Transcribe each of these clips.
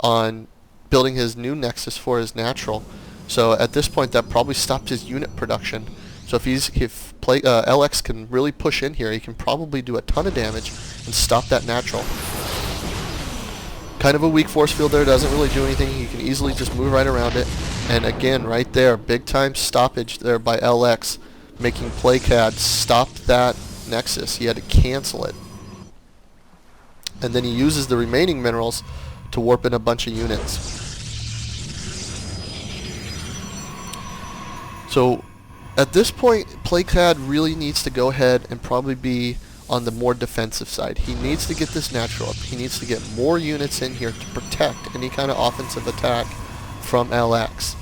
on building his new Nexus for his natural. So at this point, that probably stopped his unit production. So if LX can really push in here, he can probably do a ton of damage and stop that natural. Kind of a weak force field there, doesn't really do anything. He can easily just move right around it. And again, right there, big time stoppage there by LX, making Playkad stop that Nexus. He had to cancel it. And then he uses the remaining minerals to warp in a bunch of units. So at this point, Playkad really needs to go ahead and probably be on the more defensive side. He needs to get this natural up. He needs to get more units in here to protect any kind of offensive attack from LX.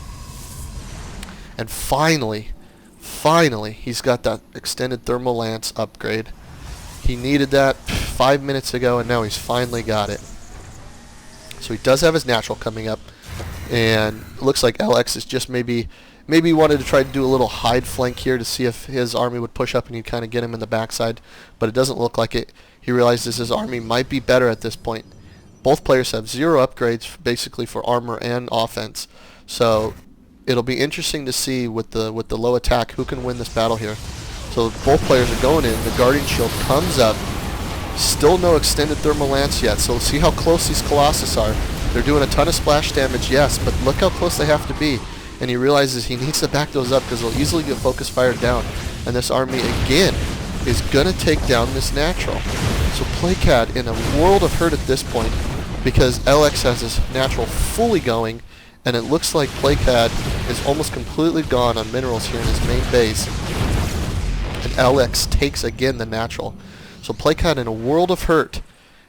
And finally, he's got that extended thermal lance upgrade. He needed that 5 minutes ago, and now he's finally got it. So he does have his natural coming up, and it looks like LX is just maybe wanted to try to do a little hide flank here to see if his army would push up and he'd kind of get him in the backside, but it doesn't look like it. He realizes his army might be better at this point. Both players have 0 upgrades basically for armor and offense, so it'll be interesting to see with the low attack who can win this battle here. So both players are going in. The Guardian Shield comes up. Still no extended thermal lance yet, so see how close these Colossus are. They're doing a ton of splash damage, yes, but look how close they have to be. And he realizes he needs to back those up because they'll easily get focus fired down. And this army, again, is going to take down this natural. So Playkad in a world of hurt at this point because LX has his natural fully going, and it looks like Playkad is almost completely gone on minerals here in his main base. And LX takes again the natural. So Playkad in a world of hurt.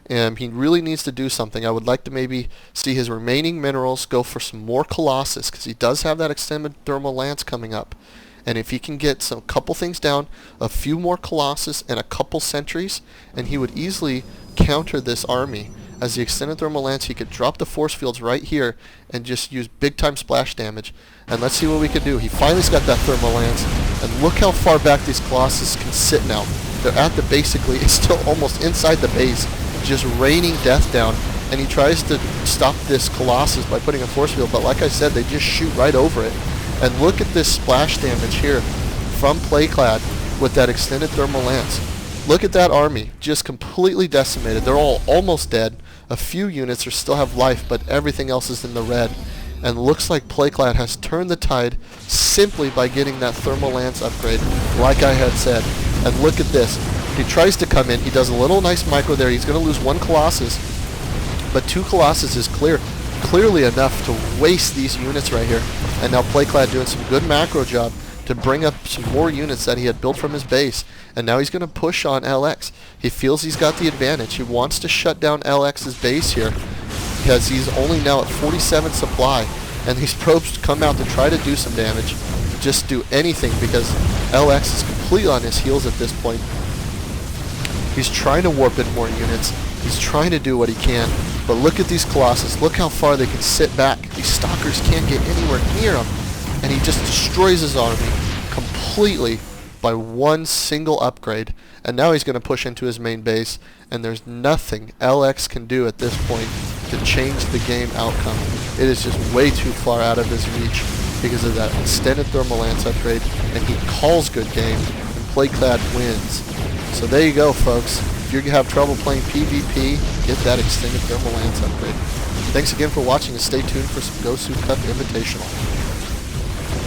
He really needs to do something. I would like to maybe see his remaining minerals go for some more Colossus, because he does have that extended thermal lance coming up. And if he can get a couple things down, a few more Colossus and a couple sentries, and he would easily counter this army. As the extended thermal lance, he could drop the force fields right here and just use big time splash damage. And let's see what we can do. He finally's got that thermal lance, and look how far back these Colossus can sit now. They're at the basically, it's still almost inside the base, just raining death down, and he tries to stop this Colossus by putting a force field, but like I said, they just shoot right over it. And look at this splash damage here from Playkad with that extended thermal lance. Look at that army, just completely decimated. They're all almost dead. A few units still have life, but everything else is in the red. And looks like Playkad has turned the tide simply by getting that thermal lance upgrade, like I had said. And look at this. He tries to come in. He does a little nice micro there. He's going to lose 1 Colossus, but 2 Colossus is clearly enough to waste these units right here. And now Playkad doing some good macro job to bring up some more units that he had built from his base. And now he's going to push on LX. He feels he's got the advantage. He wants to shut down LX's base here because he's only now at 47 supply. And these probes come out to try to do some damage, just do anything, because LX is completely on his heels at this point. He's trying to warp in more units. He's trying to do what he can. But look at these Colossus. Look how far they can sit back. These Stalkers can't get anywhere near him. And he just destroys his army completely by 1 single upgrade. And now he's going to push into his main base. And there's nothing LX can do at this point to change the game outcome. It is just way too far out of his reach because of that extended thermal lance upgrade. And he calls good game. And Playkad wins. So there you go, folks. If you have trouble playing PvP, get that extended thermal lance upgrade. Thanks again for watching, and stay tuned for some Gosu Cup Invitational.